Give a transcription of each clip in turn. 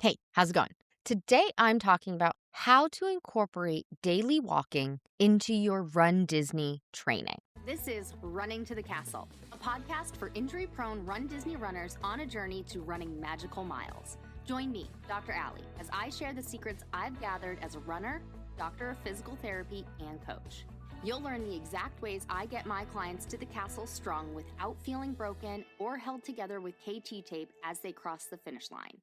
Hey, how's it going? Today I'm talking about how to incorporate daily walking into your Run Disney training. This is Running to the Castle, a podcast for injury prone Run Disney runners on a journey to running magical miles. Join me, Dr. Allie, as I share the secrets I've gathered as a runner, doctor of physical therapy, and coach. You'll learn the exact ways I get my clients to the castle strong without feeling broken or held together with KT tape as they cross the finish line.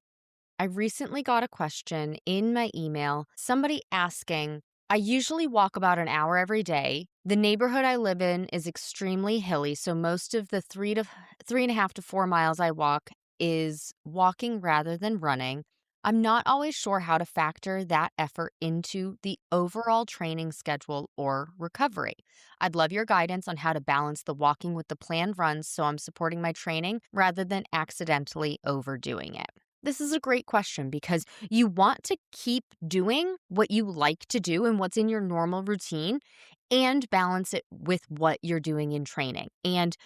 I recently got a question in my email, somebody asking, I usually walk about an hour every day. The neighborhood I live in is extremely hilly, so most of the 3.5 to 4 miles I walk is walking rather than running. I'm not always sure how to factor that effort into the overall training schedule or recovery. I'd love your guidance on how to balance the walking with the planned runs so I'm supporting my training rather than accidentally overdoing it. This is a great question because you want to keep doing what you like to do and what's in your normal routine and balance it with what you're doing in training. And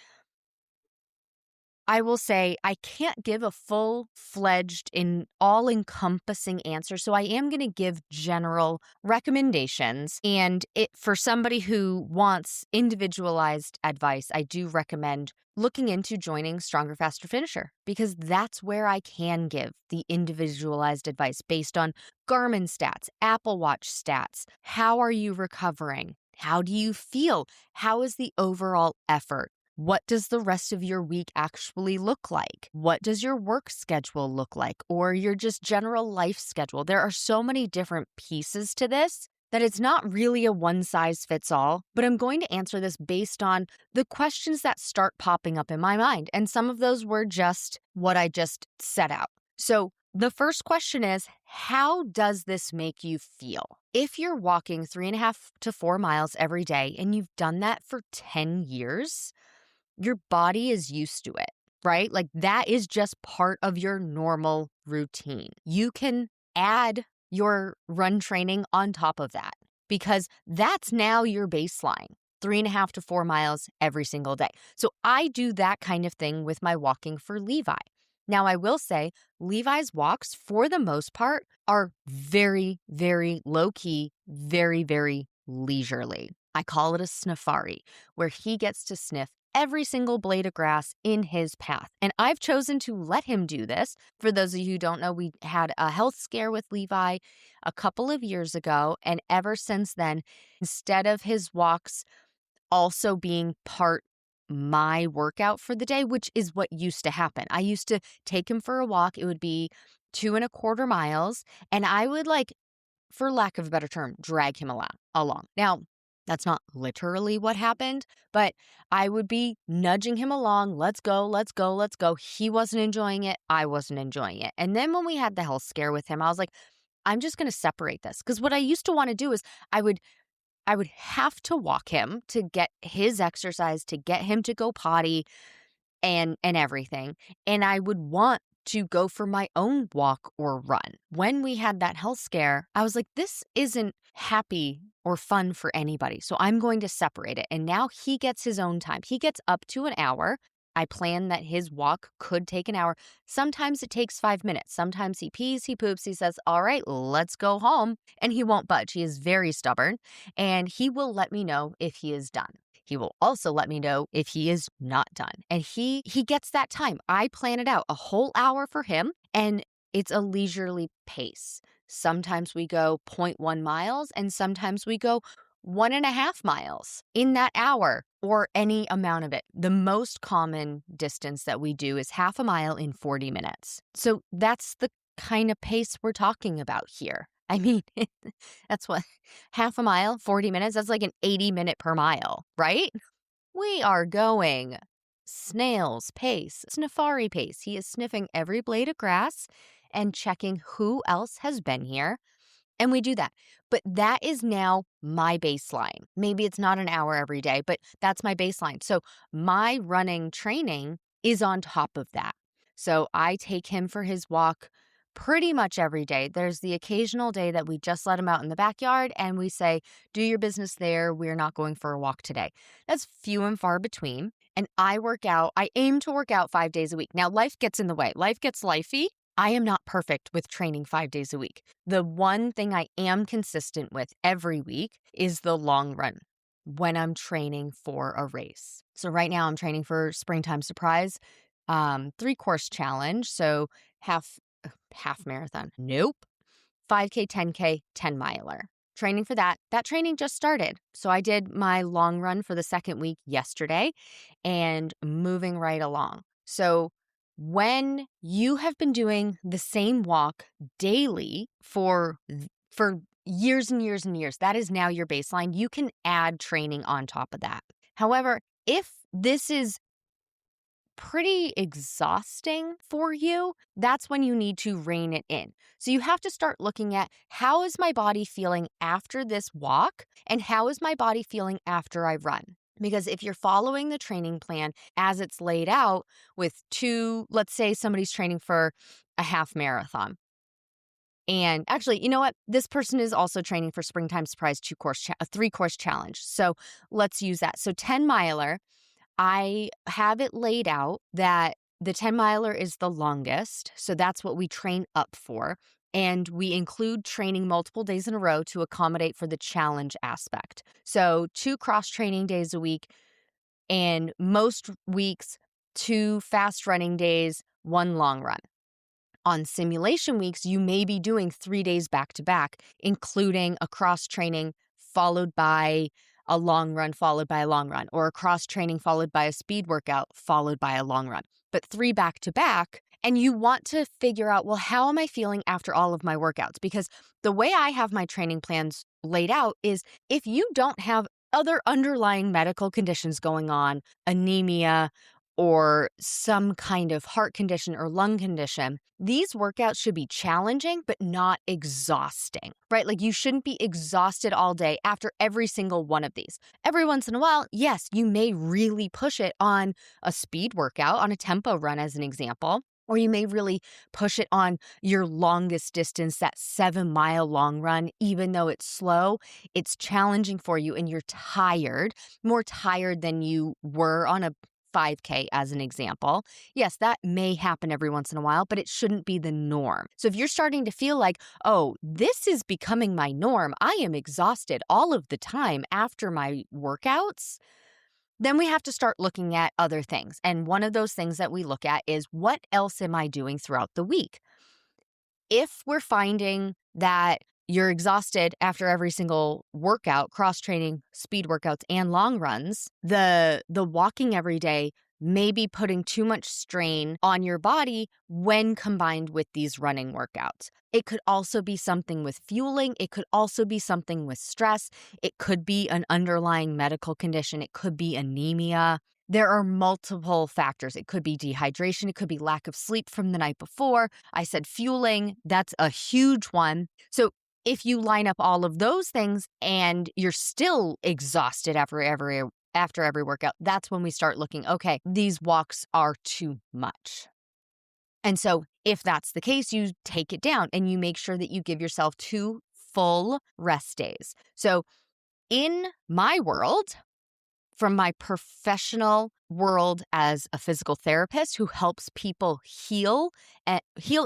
I will say I can't give a full-fledged and all-encompassing answer, so I am going to give general recommendations. And for somebody who wants individualized advice, I do recommend looking into joining Stronger, Faster, Finisher because that's where I can give the individualized advice based on Garmin stats, Apple Watch stats. How are you recovering? How do you feel? How is the overall effort? What does the rest of your week actually look like? What does your work schedule look like or your just general life schedule? There are so many different pieces to this that it's not really a one size fits all, but I'm going to answer this based on the questions that start popping up in my mind. And some of those were just what I just set out. So the first question is, how does this make you feel? If you're walking 3.5 to 4 miles every day and you've done that for 10 years, your body is used to it, right? Like that is just part of your normal routine. You can add your run training on top of that because that's now your baseline, 3.5 to 4 miles every single day. So I do that kind of thing with my walking for Levi. Now, I will say Levi's walks, for the most part, are very, very low key, very, very leisurely. I call it a sniffari, where he gets to sniff every single blade of grass in his path. And I've chosen to let him do this. For those of you who don't know, we had a health scare with Levi a couple of years ago. And ever since then, instead of his walks also being part my workout for the day, which is what used to happen. I used to take him for a walk. It would be 2.25 miles. And I would for lack of a better term, drag him along. Now, that's not literally what happened, but I would be nudging him along. Let's go, let's go, let's go. He wasn't enjoying it. I wasn't enjoying it. And then when we had the health scare with him, I was like, I'm just going to separate this. Because what I used to want to do is I would have to walk him to get his exercise, to get him to go potty and everything. And I would want to go for my own walk or run. When we had that health scare, I was like, this isn't happy or fun for anybody. So I'm going to separate it. And now he gets his own time. He gets up to an hour. I plan that his walk could take an hour. Sometimes it takes 5 minutes. Sometimes he pees, he poops, he says, all right, let's go home. And he won't budge. He is very stubborn. And he will let me know if he is done. He will also let me know if he is not done. And he gets that time. I plan it out, a whole hour for him. And it's a leisurely pace. Sometimes we go 0.1 miles and sometimes we go 1.5 miles in that hour or any amount of it. The most common distance that we do is 1/2 mile in 40 minutes. So that's the kind of pace we're talking about here. I mean, that's what 1/2 mile, 40 minutes, that's like an 80-minute per mile, right? We are going snail's pace, sniffari pace. He is sniffing every blade of grass and checking who else has been here. And we do that. But that is now my baseline. Maybe it's not an hour every day, but that's my baseline. So my running training is on top of that. So I take him for his walk pretty much every day. There's the occasional day that we just let him out in the backyard and we say, do your business there. We're not going for a walk today. That's few and far between. And I aim to work out 5 days a week. Now, life gets in the way. Life gets lifey. I am not perfect with training 5 days a week. The one thing I am consistent with every week is the long run when I'm training for a race. So right now I'm training for Springtime Surprise, 3-course challenge. So half marathon. Nope. 5K, 10K, 10 miler. Training for that. That training just started. So I did my long run for the second week yesterday and moving right along. So when you have been doing the same walk daily for years and years and years, that is now your baseline. You can add training on top of that. However, if this is pretty exhausting for you, that's when you need to rein it in. So you have to start looking at, how is my body feeling after this walk and how is my body feeling after I run? Because if you're following the training plan as it's laid out with let's say somebody's training for a half marathon. And actually, you know what? This person is also training for Springtime Surprise a 3-course challenge. So let's use that. So 10 miler, I have it laid out that the 10 miler is the longest. So that's what we train up for. And we include training multiple days in a row to accommodate for the challenge aspect. So 2 cross training days a week, and most weeks, 2 fast running days, 1 long run. On simulation weeks, you may be doing 3 days back to back, including a cross training followed by a long run, followed by a long run, or a cross training followed by a speed workout, followed by a long run. But 3 back to back, and you want to figure out, well, how am I feeling after all of my workouts? Because the way I have my training plans laid out is, if you don't have other underlying medical conditions going on, anemia, or some kind of heart condition or lung condition, these workouts should be challenging, but not exhausting, right? Like, you shouldn't be exhausted all day after every single one of these. Every once in a while, yes, you may really push it on a speed workout, on a tempo run as an example, or you may really push it on your longest distance, that 7-mile long run. Even though it's slow, it's challenging for you and you're tired, more tired than you were on a 5K as an example. Yes, that may happen every once in a while, but it shouldn't be the norm. So if you're starting to feel like, oh, this is becoming my norm, I am exhausted all of the time after my workouts, then we have to start looking at other things. And one of those things that we look at is, what else am I doing throughout the week? If we're finding that you're exhausted after every single workout, cross-training, speed workouts, and long runs, the walking every day may be putting too much strain on your body when combined with these running workouts. It could also be something with fueling. It could also be something with stress. It could be an underlying medical condition. It could be anemia. There are multiple factors. It could be dehydration. It could be lack of sleep from the night before. I said fueling. That's a huge one. So if you line up all of those things and you're still exhausted after every workout, that's when we start looking, okay, these walks are too much. And so if that's the case, you take it down and you make sure that you give yourself 2 full rest days. So in my world, from my professional world as a physical therapist who helps people heal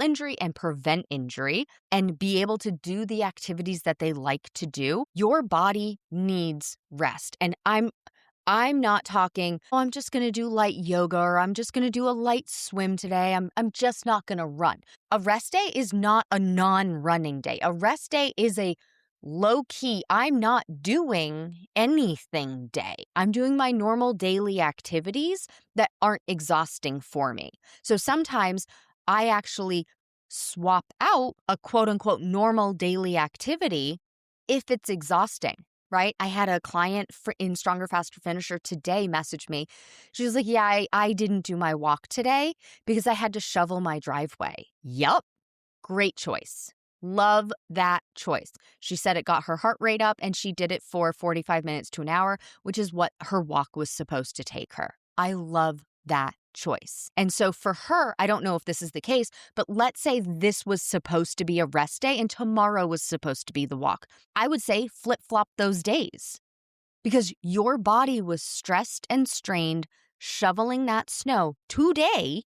injury and prevent injury and be able to do the activities that they like to do, your body needs rest. And I'm not talking, oh, I'm just going to do light yoga, or I'm just going to do a light swim today. I'm just not going to run. A rest day is not a non-running day. A rest day is a low key, I'm not doing anything day. I'm doing my normal daily activities that aren't exhausting for me. So sometimes I actually swap out a quote unquote normal daily activity if it's exhausting, right? I had a client in Stronger, Faster, Finisher today message me. She was like, yeah, I didn't do my walk today because I had to shovel my driveway. Yup. Great choice. Love that choice. She said it got her heart rate up and she did it for 45 minutes to an hour, which is what her walk was supposed to take her. I love that choice. And so for her, I don't know if this is the case, but let's say this was supposed to be a rest day and tomorrow was supposed to be the walk. I would say flip-flop those days because your body was stressed and strained shoveling that snow today.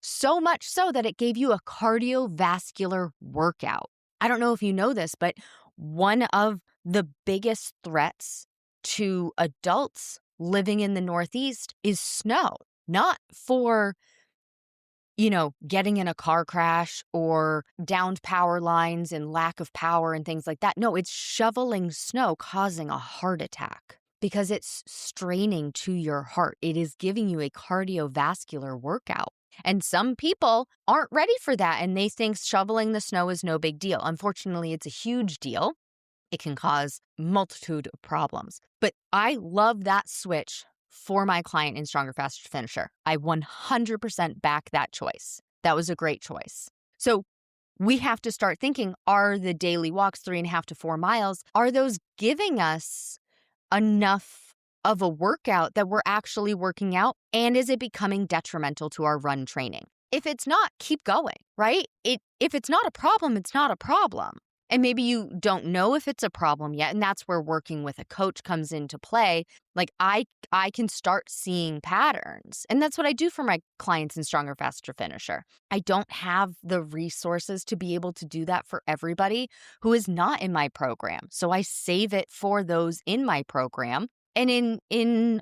So much so that it gave you a cardiovascular workout. I don't know if you know this, but one of the biggest threats to adults living in the Northeast is snow, not for getting in a car crash or downed power lines and lack of power and things like that. No, it's shoveling snow causing a heart attack because it's straining to your heart. It is giving you a cardiovascular workout. And some people aren't ready for that and they think shoveling the snow is no big deal. Unfortunately, it's a huge deal. It can cause multitude of problems. But I love that switch for my client in Stronger, Faster, Finisher. I 100% back that choice. That was a great choice. So we have to start thinking, are the daily walks 3.5 to 4 miles, are those giving us enough of a workout that we're actually working out? And is it becoming detrimental to our run training? If it's not, keep going, right? If it's not a problem, it's not a problem. And maybe you don't know if it's a problem yet. And that's where working with a coach comes into play. Like I can start seeing patterns. And that's what I do for my clients in Stronger, Faster, Finisher. I don't have the resources to be able to do that for everybody who is not in my program. So I save it for those in my program. And in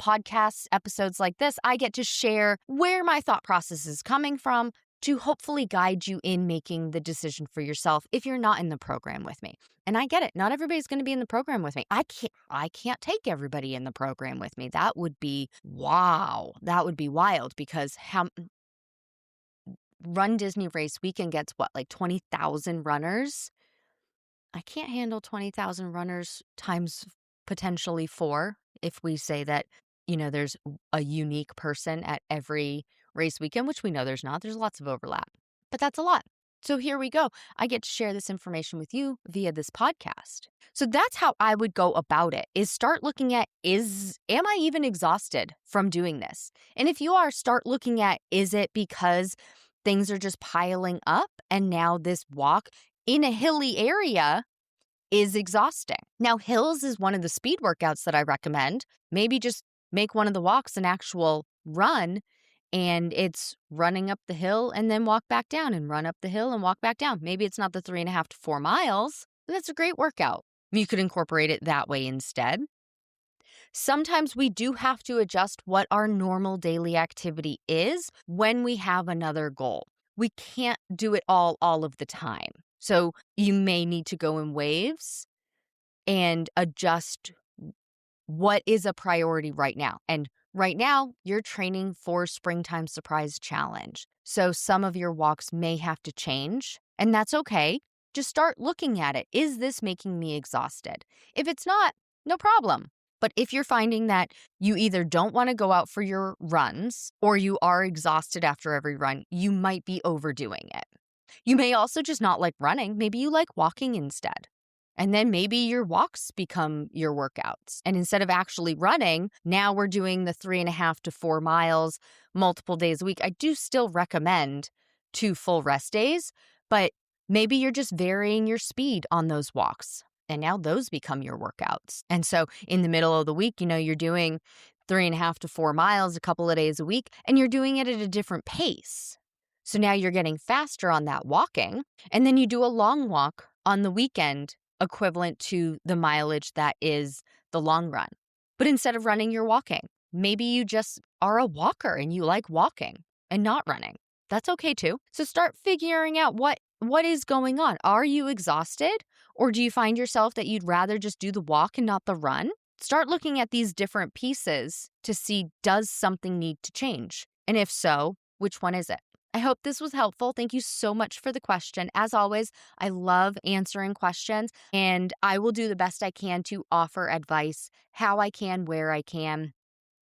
podcast episodes like this, I get to share where my thought process is coming from to hopefully guide you in making the decision for yourself if you're not in the program with me. And I get it. Not everybody's going to be in the program with me. I can't take everybody in the program with me. That would be wow. That would be wild because Run Disney Race Weekend gets like 20,000 runners. I can't handle 20,000 runners times potentially 4 if we say that, there's a unique person at every race weekend, which we know there's not. There's lots of overlap, but that's a lot. So here we go. I get to share this information with you via this podcast. So that's how I would go about it, is start looking at, am I even exhausted from doing this? And if you are, start looking at, is it because things are just piling up and now this walk in a hilly area is exhausting? Now, hills is one of the speed workouts that I recommend. Maybe just make one of the walks an actual run, and it's running up the hill and then walk back down and run up the hill and walk back down. Maybe it's not the 3.5 to 4 miles, but that's a great workout. You could incorporate it that way instead. Sometimes we do have to adjust what our normal daily activity is when we have another goal. We can't do it all of the time. So you may need to go in waves and adjust what is a priority right now. And right now, you're training for Springtime Surprise Challenge. So some of your walks may have to change, and that's okay. Just start looking at it. Is this making me exhausted? If it's not, no problem. But if you're finding that you either don't want to go out for your runs or you are exhausted after every run, you might be overdoing it. You may also just not like running. Maybe you like walking instead. And then maybe your walks become your workouts. And instead of actually running, now we're doing the 3.5 to 4 miles multiple days a week. I do still recommend 2 full rest days, but maybe you're just varying your speed on those walks. And now those become your workouts. And so in the middle of the week, you're doing 3.5 to 4 miles a couple of days a week, and you're doing it at a different pace. So now you're getting faster on that walking, and then you do a long walk on the weekend equivalent to the mileage that is the long run. But instead of running, you're walking. Maybe you just are a walker and you like walking and not running. That's okay too. So start figuring out what is going on. Are you exhausted? Or do you find yourself that you'd rather just do the walk and not the run? Start looking at these different pieces to see, does something need to change? And if so, which one is it? I hope this was helpful. Thank you so much for the question. As always, I love answering questions, and I will do the best I can to offer advice how I can, where I can,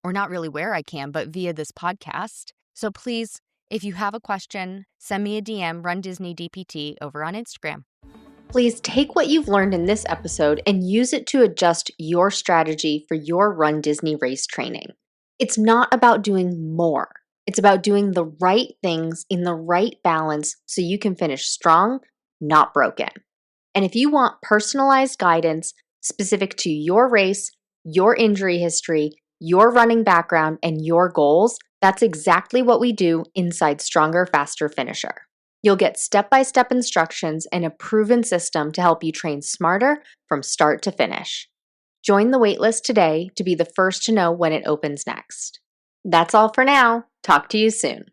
or not really where I can, but via this podcast. So please, if you have a question, send me a DM, runDisneyDPT, over on Instagram. Please take what you've learned in this episode and use it to adjust your strategy for your Run Disney race training. It's not about doing more. It's about doing the right things in the right balance so you can finish strong, not broken. And if you want personalized guidance specific to your race, your injury history, your running background, and your goals, That's exactly what we do inside Stronger, Faster, Finisher. You'll get step-by-step instructions and a proven system to help you train smarter from start to finish. Join the waitlist today to be the first to know when it opens next. That's all for now. Talk to you soon.